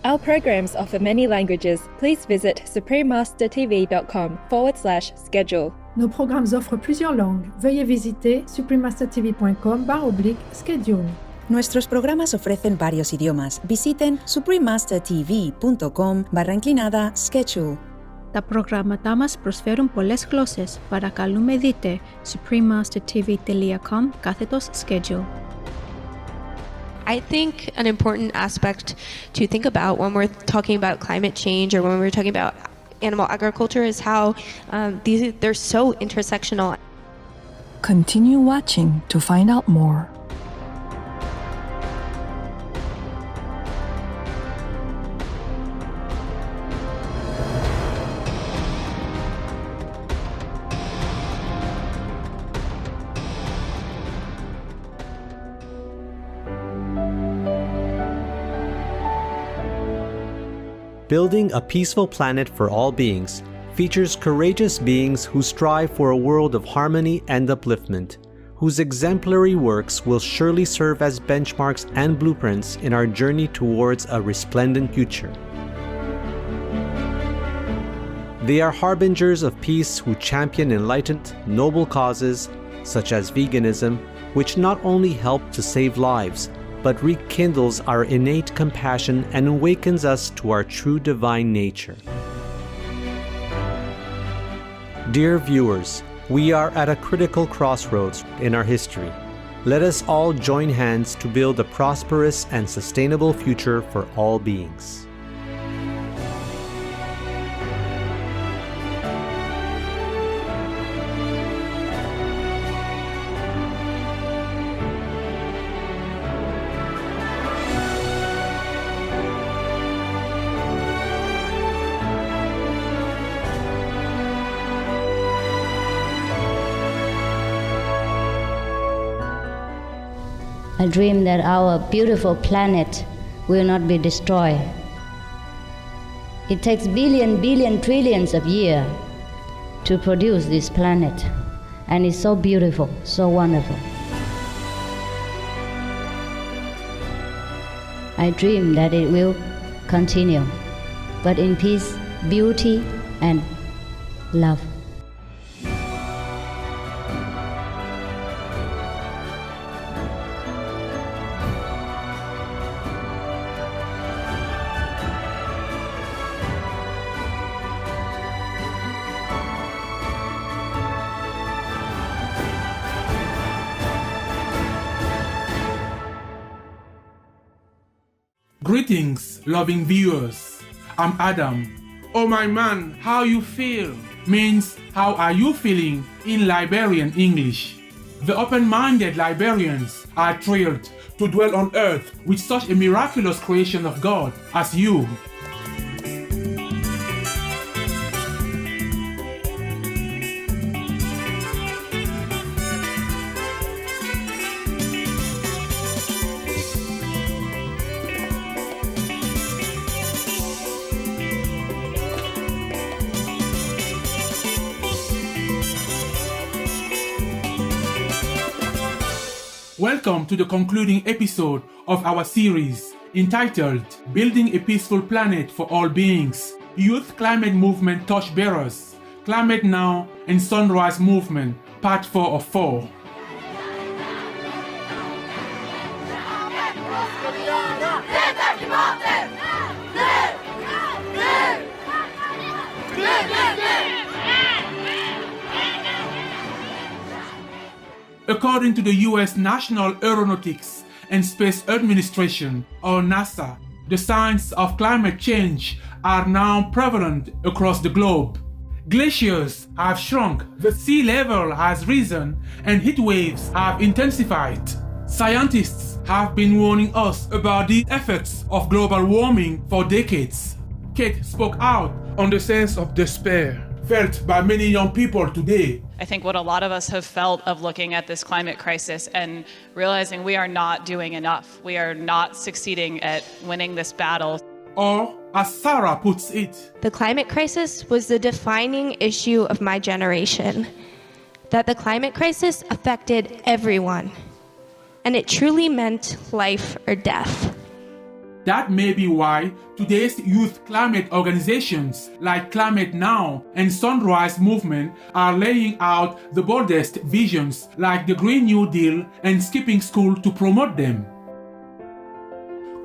Our programs offer many languages. Please visit suprememastertv.com/schedule. Nos programmes offrent plusieurs langues. Veuillez visiter suprememastertv.com/schedule. Nuestros programas ofrecen varios idiomas. Visiten suprememastertv.com/schedule. Τα προγράμματά μας προσφέρουν πολλές γλώσσες. Παρακαλούμε δείτε suprememastertv.com/schedule. I think an important aspect to think about when we're talking about climate change or when we're talking about animal agriculture is how they're so intersectional. Continue watching to find out more. Building a Peaceful Planet for All Beings features courageous beings who strive for a world of harmony and upliftment, whose exemplary works will surely serve as benchmarks and blueprints in our journey towards a resplendent future. They are harbingers of peace who champion enlightened, noble causes, such as veganism, which not only help to save lives, but rekindles our innate compassion and awakens us to our true divine nature. Dear viewers, we are at a critical crossroads in our history. Let us all join hands to build a prosperous and sustainable future for all beings. I dream that our beautiful planet will not be destroyed. It takes billion, trillions of years to produce this planet, and it's so beautiful, so wonderful. I dream that it will continue, but in peace, beauty, and love. Greetings, loving viewers. I'm Adam. Oh my man, how you feel means how are you feeling in Liberian English. The open-minded Liberians are thrilled to dwell on earth with such a miraculous creation of God as you. Welcome to the concluding episode of our series entitled Building a Peaceful Planet for All Beings, Youth Climate Movement Torchbearers, Climate Now and Sunrise Movement, Part 4 of 4. According to the U.S. National Aeronautics and Space Administration, or NASA, the signs of climate change are now prevalent across the globe. Glaciers have shrunk, the sea level has risen, and heat waves have intensified. Scientists have been warning us about the effects of global warming for decades. Kate spoke out on the sense of despair felt by many young people today. I think what a lot of us have felt of looking at this climate crisis and realizing we are not doing enough. We are not succeeding at winning this battle. Or, as Sarah puts it, The climate crisis was the defining issue of my generation. That the climate crisis affected everyone. And it truly meant life or death. That may be why today's youth climate organizations like Climate Now and Sunrise Movement are laying out the boldest visions like the Green New Deal and skipping school to promote them.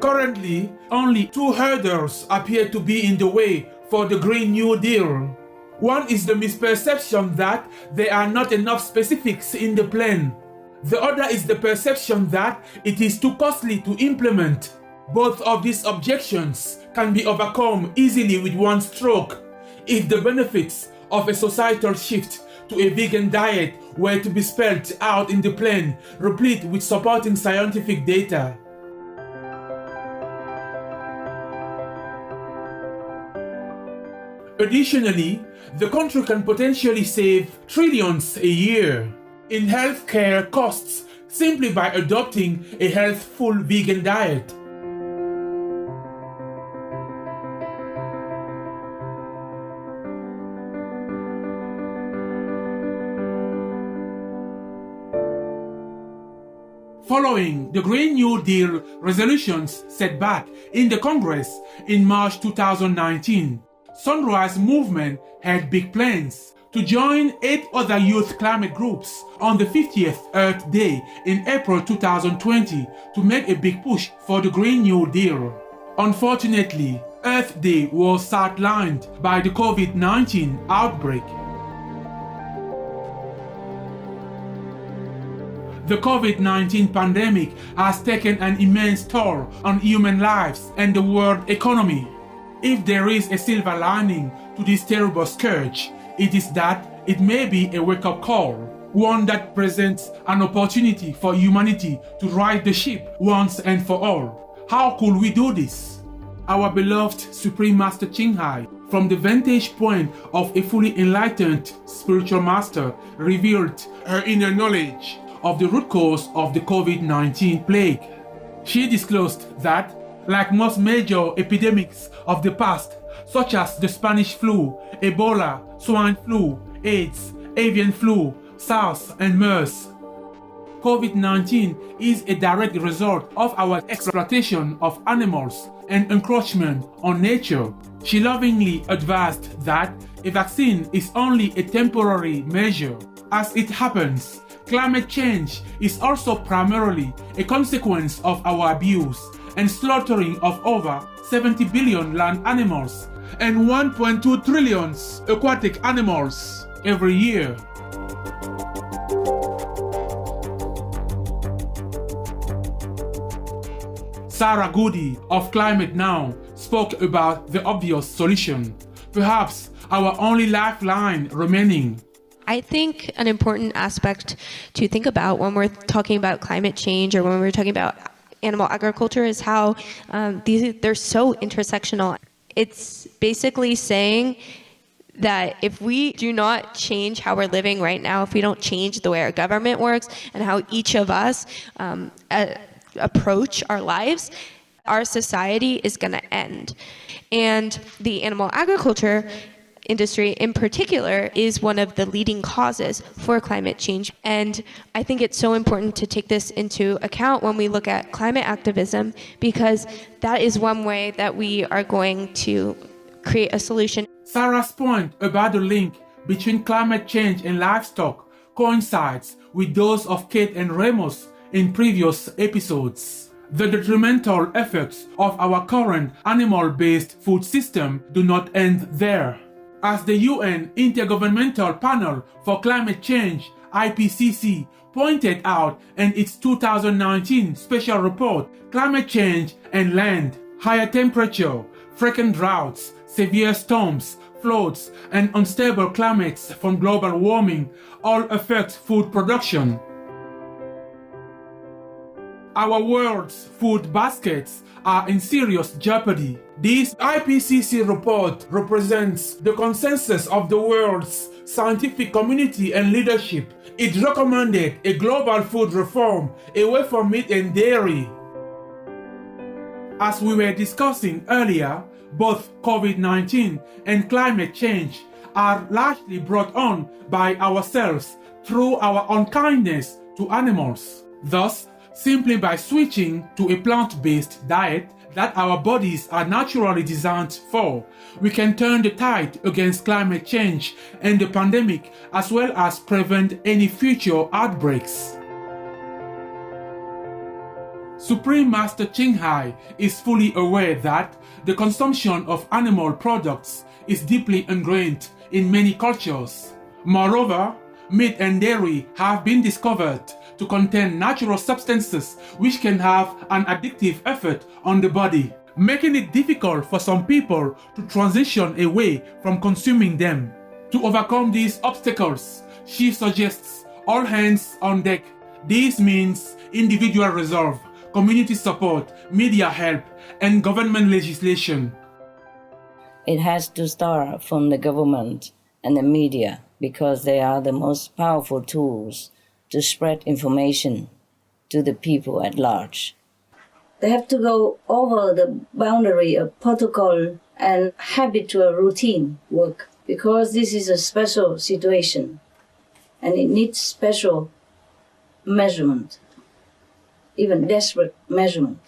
Currently, only two hurdles appear to be in the way for the Green New Deal. One is the misperception that there are not enough specifics in the plan. The other is the perception that it is too costly to implement. Both of these objections can be overcome easily with one stroke if the benefits of a societal shift to a vegan diet were to be spelled out in the plan, replete with supporting scientific data. Additionally, the country can potentially save trillions a year in healthcare costs simply by adopting a healthful vegan diet. Following the Green New Deal resolutions set back in the Congress in March 2019, Sunrise Movement had big plans to join 8 other youth climate groups on the 50th Earth Day in April 2020 to make a big push for the Green New Deal. Unfortunately, Earth Day was sidelined by the COVID-19 outbreak. The COVID-19 pandemic has taken an immense toll on human lives and the world economy. If there is a silver lining to this terrible scourge, it is that it may be a wake-up call, one that presents an opportunity for humanity to right the ship once and for all. How could we do this? Our beloved Supreme Master Ching Hai, from the vantage point of a fully enlightened spiritual master, revealed her inner knowledge of the root cause of the COVID-19 plague. She disclosed that, like most major epidemics of the past, such as the Spanish flu, Ebola, swine flu, AIDS, avian flu, SARS, and MERS, COVID-19 is a direct result of our exploitation of animals and encroachment on nature. She lovingly advised that a vaccine is only a temporary measure. As it happens, climate change is also primarily a consequence of our abuse and slaughtering of over 70 billion land animals and 1.2 trillion aquatic animals every year. Sarah Goody of Climate Now spoke about the obvious solution, perhaps our only lifeline remaining. I think an important aspect to think about when we're talking about climate change or when we're talking about animal agriculture is how they're so intersectional. It's basically saying that if we do not change how we're living right now, if we don't change the way our government works and how each of us approach our lives, our society is going to end. And the animal agriculture industry in particular is one of the leading causes for climate change. And I think it's so important to take this into account when we look at climate activism, because that is one way that we are going to create a solution. Sarah's point about the link between climate change and livestock coincides with those of Kate and Ramos in previous episodes. The detrimental effects of our current animal-based food system do not end there. As the UN Intergovernmental Panel for Climate Change, IPCC, pointed out in its 2019 special report, climate change and land, higher temperature, frequent droughts, severe storms, floods, and unstable climates from global warming all affect food production. Our world's food baskets are in serious jeopardy. This IPCC report represents the consensus of the world's scientific community and leadership. It recommended a global food reform away from meat and dairy. As we were discussing earlier, both COVID-19 and climate change are largely brought on by ourselves through our unkindness to animals. Thus, simply by switching to a plant-based diet that our bodies are naturally designed for, we can turn the tide against climate change and the pandemic, as well as prevent any future outbreaks. Supreme Master Ching Hai is fully aware that the consumption of animal products is deeply ingrained in many cultures. Moreover, meat and dairy have been discovered to contain natural substances which can have an addictive effect on the body, making it difficult for some people to transition away from consuming them. To overcome these obstacles, she suggests all hands on deck. This means individual resolve, community support, media help, and government legislation. It has to start from the government and the media because they are the most powerful tools to spread information to the people at large. They have to go over the boundary of protocol and habitual routine work because this is a special situation and it needs special measurement, even desperate measurement.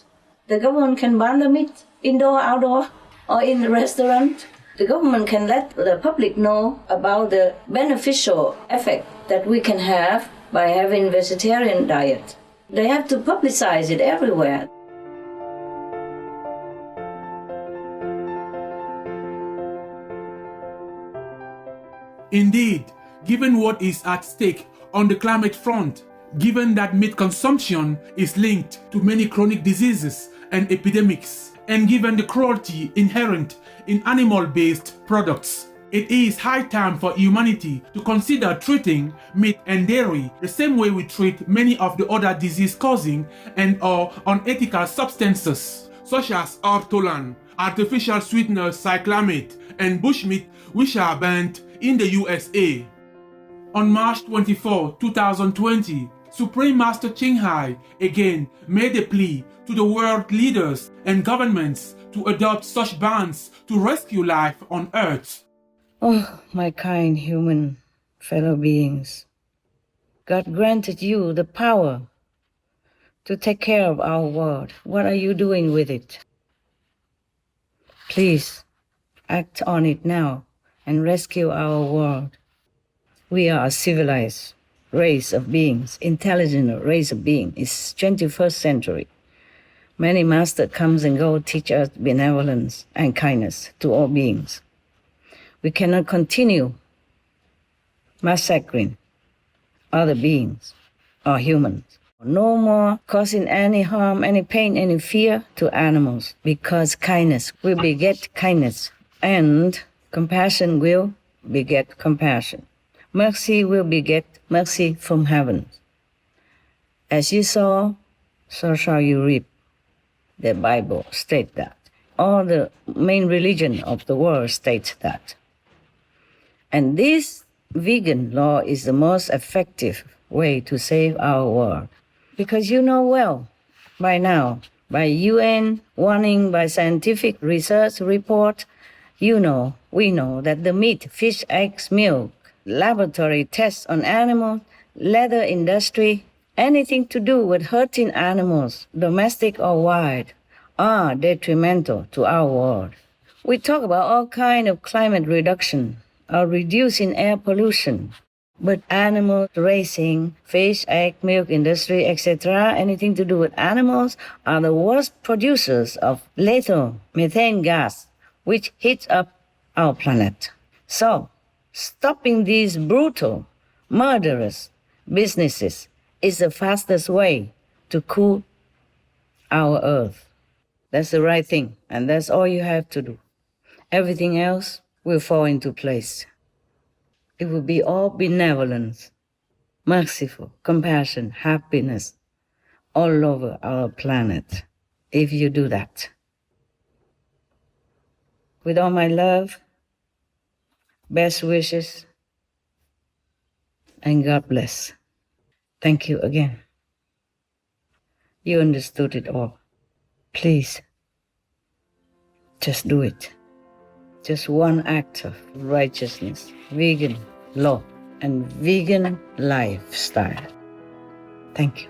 The government can ban the meat, indoor, outdoor, or in the restaurant. The government can let the public know about the beneficial effect that we can have by having vegetarian diet. They have to publicize it everywhere. Indeed, given what is at stake on the climate front, given that meat consumption is linked to many chronic diseases and epidemics, and given the cruelty inherent in animal-based products, it is high time for humanity to consider treating meat and dairy the same way we treat many of the other disease-causing and/or unethical substances, such as ortolan, artificial sweetener cyclamate, and bushmeat, which are banned in the USA. On March 24, 2020, Supreme Master Ching Hai again made a plea to the world leaders and governments to adopt such bans to rescue life on Earth. Oh, my kind human fellow beings, God granted you the power to take care of our world. What are you doing with it? Please act on it now and rescue our world. We are a civilized race of beings, intelligent race of beings. It's 21st century. Many masters comes and go, teach us benevolence and kindness to all beings. We cannot continue massacring other beings or humans. No more causing any harm, any pain, any fear to animals, because kindness will beget kindness, and compassion will beget compassion. Mercy will beget mercy from heaven. As you sow, so shall you reap. The Bible states that. All the main religion of the world states that. And this vegan law is the most effective way to save our world. Because you know well, by now, by UN warning, by scientific research report, we know that the meat, fish, eggs, milk, laboratory tests on animals, leather industry, anything to do with hurting animals, domestic or wild, are detrimental to our world. We talk about all kinds of climate reduction or reducing air pollution, but animal raising, fish, egg, milk industry, etc., anything to do with animals are the worst producers of lethal methane gas, which heats up our planet. So, stopping these brutal, murderous businesses is the fastest way to cool our earth. That's the right thing, and that's all you have to do. Everything else will fall into place. It will be all benevolence, merciful, compassion, happiness all over our planet if you do that. With all my love, best wishes, and God bless. Thank you again. You understood it all. Please, just do it. Just one act of righteousness, vegan law, and vegan lifestyle. Thank you.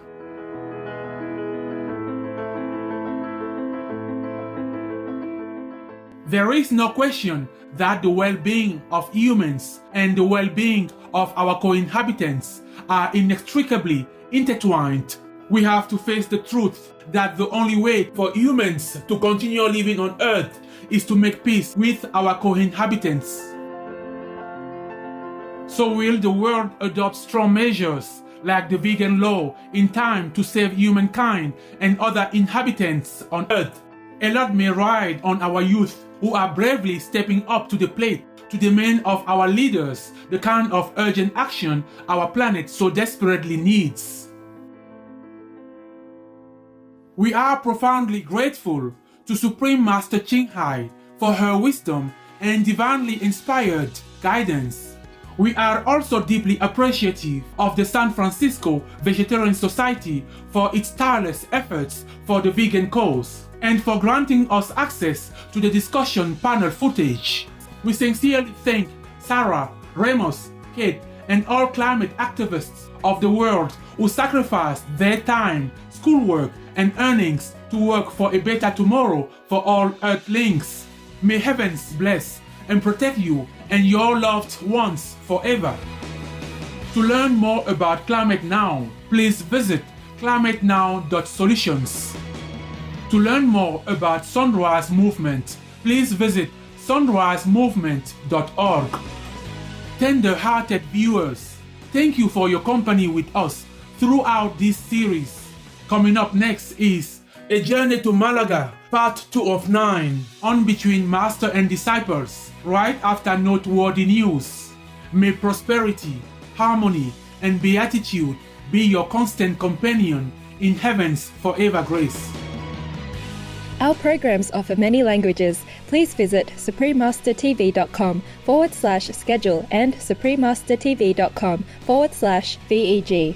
There is no question that the well-being of humans and the well-being of our co-inhabitants are inextricably intertwined. We have to face the truth that the only way for humans to continue living on Earth is to make peace with our co-inhabitants. So will the world adopt strong measures like the vegan law in time to save humankind and other inhabitants on Earth? A lot may ride on our youth who are bravely stepping up to the plate to demand of our leaders the kind of urgent action our planet so desperately needs. We are profoundly grateful to Supreme Master Ching Hai for her wisdom and divinely inspired guidance. We are also deeply appreciative of the San Francisco Vegetarian Society for its tireless efforts for the vegan cause and for granting us access to the discussion panel footage. We sincerely thank Sarah, Ramos, Kate, and all climate activists of the world who sacrificed their time, schoolwork, and earnings to work for a better tomorrow for all Earthlings. May heavens bless and protect you and your loved ones forever. To learn more about Climate Now, please visit climatenow.solutions. To learn more about Sunrise Movement, please visit sunrisemovement.org. Tender-hearted viewers, thank you for your company with us throughout this series. Coming up next is A Journey to Malaga, Part 2 of 9, on Between Master and Disciples, right after noteworthy news. May prosperity, harmony, and beatitude be your constant companion in heaven's forever grace. Our programs offer many languages. Please visit suprememastertv.com/schedule and suprememastertv.com/VEG.